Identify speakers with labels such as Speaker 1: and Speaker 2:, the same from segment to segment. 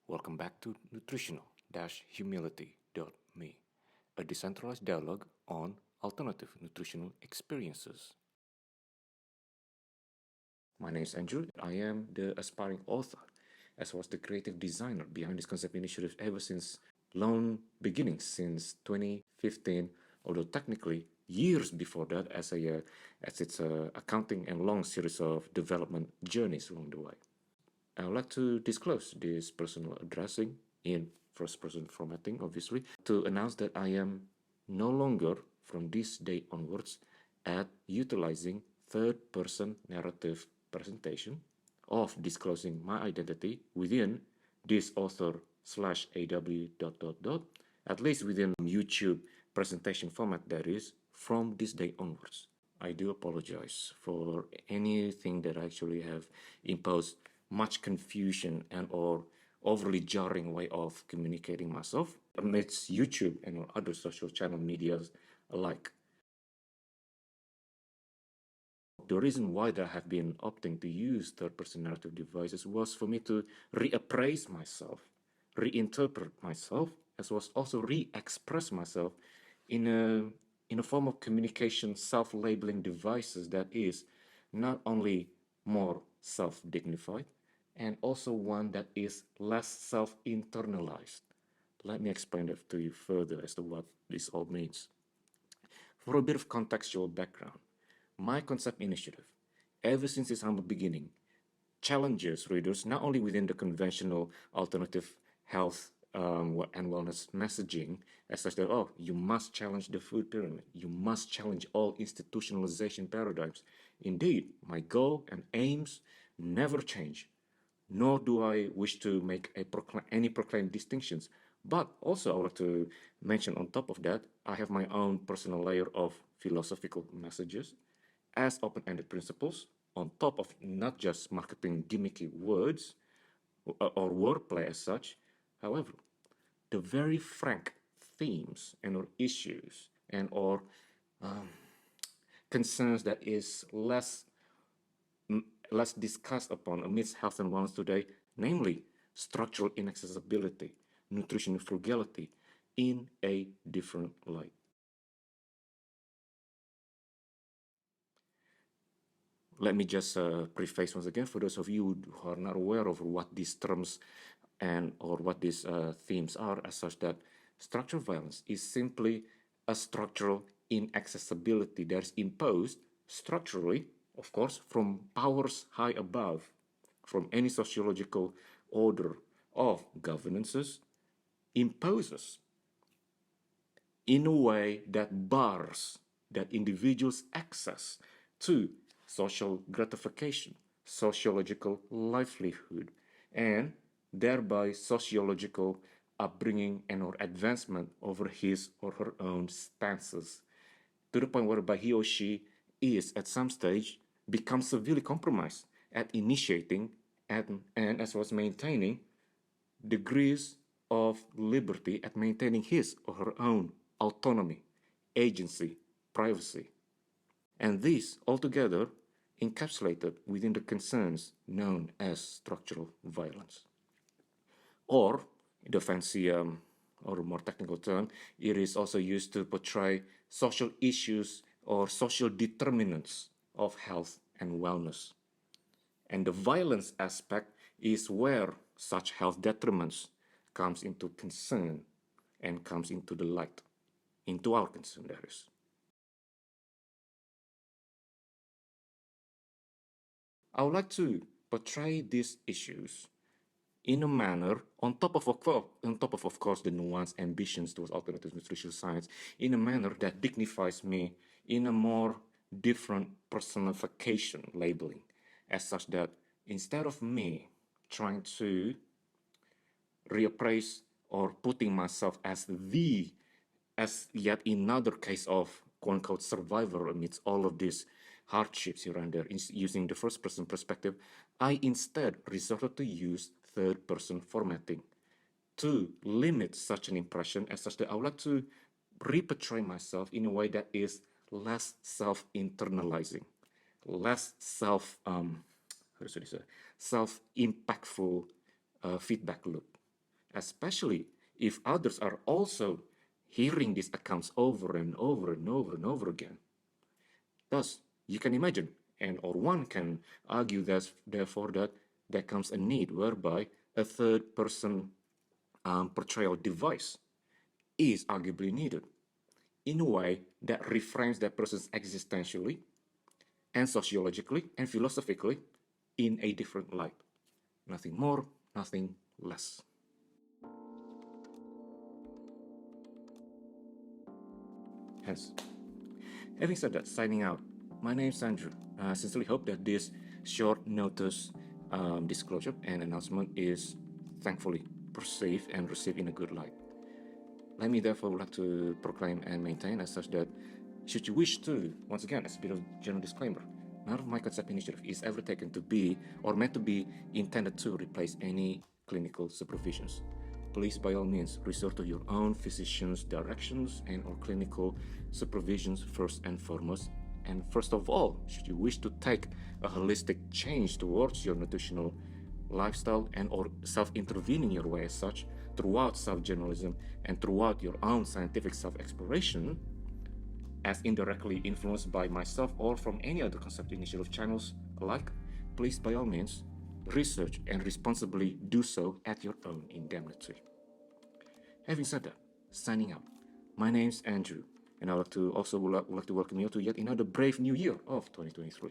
Speaker 1: Welcome back to nutritional-humility.me, a decentralized dialogue on alternative nutritional experiences. My name is Andrew. I am the aspiring author, as well as the creative designer behind this concept initiative ever since long beginnings, since 2015, although technically years before that, as its accounting and long series of development journeys along the way. I would like to disclose this personal addressing in first-person formatting, obviously, to announce that I am no longer, from this day onwards, utilizing third-person narrative presentation of disclosing my identity within this author/aw ... at least within YouTube presentation format, that is, from this day onwards. I do apologize for anything that I actually have imposed much confusion and or overly jarring way of communicating myself amidst YouTube and other social channel medias alike. The reason why that I have been opting to use third-person narrative devices was for me to reappraise myself, reinterpret myself, as well as also re-express myself in a form of communication self-labeling devices that is not only more self-dignified, and also one that is less self-internalized. Let me explain that to you further as to what this all means. For a bit of contextual background, my concept initiative, ever since its humble beginning, challenges readers not only within the conventional alternative health and wellness messaging, as such that, oh, you must challenge the food pyramid, you must challenge all institutionalization paradigms. Indeed, my goal and aims never change, nor do I wish to make any proclaimed distinctions. But also, I would like to mention on top of that, I have my own personal layer of philosophical messages as open-ended principles, on top of not just marketing gimmicky words or wordplay as such. However, the very frank themes and or issues and or concerns that is less discussed upon amidst health and wellness today, namely structural inaccessibility, nutritional frugality, in a different light. Let me just preface once again for those of you who are not aware of what these terms and or what these themes are, as such that structural violence is simply a structural inaccessibility that is imposed structurally, of course, from powers high above, from any sociological order of governances, imposes in a way that bars that individual's access to social gratification, sociological livelihood, and thereby sociological upbringing and or advancement over his or her own stances, to the point whereby he or she is at some stage becomes severely compromised at initiating and as well as maintaining degrees of liberty, at maintaining his or her own autonomy, agency, privacy. And these altogether encapsulated within the concerns known as structural violence. Or, the fancy or more technical term, it is also used to portray social issues or social determinants of health and wellness. And the violence aspect is where such health detriments comes into concern and comes into the light, into our concern, that is. I would like to portray these issues in a manner, on top of course, the nuanced ambitions towards alternative nutritional science, in a manner that dignifies me in a more different personification labeling, as such that instead of me trying to reappraise or putting myself as yet another case of quote-unquote survivor amidst all of these hardships here and there, using the first-person perspective, I instead resorted to use third-person formatting to limit such an impression, as such that I would like to reportray myself in a way that is less self-internalizing, less self-impactful feedback loop. especially if others are also hearing these accounts over and over and over and over again. Thus, you can imagine, and or one can argue that therefore that there comes a need whereby a third person portrayal device is arguably needed in a way that reframes that person's existentially and sociologically and philosophically in a different light. Nothing more, nothing less. Hence, having said that, signing out. My name is Andrew. I sincerely hope that this short notice disclosure and announcement is thankfully perceived and received in a good light. Let me therefore like to proclaim and maintain as such that should you wish to, once again, as a bit of general disclaimer, none of my concept initiative is ever taken to be or meant to be intended to replace any clinical supervisions. Please, by all means, resort to your own physician's directions and or clinical supervisions first and foremost. And first of all, should you wish to take a holistic change towards your nutritional lifestyle and or self-intervening your way as such throughout self-journalism and throughout your own scientific self-exploration, as indirectly influenced by myself or from any other concept initiative channels alike, please by all means research and responsibly do so at your own indemnity. Having said that, signing out. My name's Andrew, and I would like to welcome you to yet another brave new year of 2023.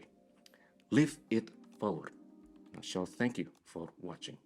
Speaker 1: Live it forward. I shall thank you for watching.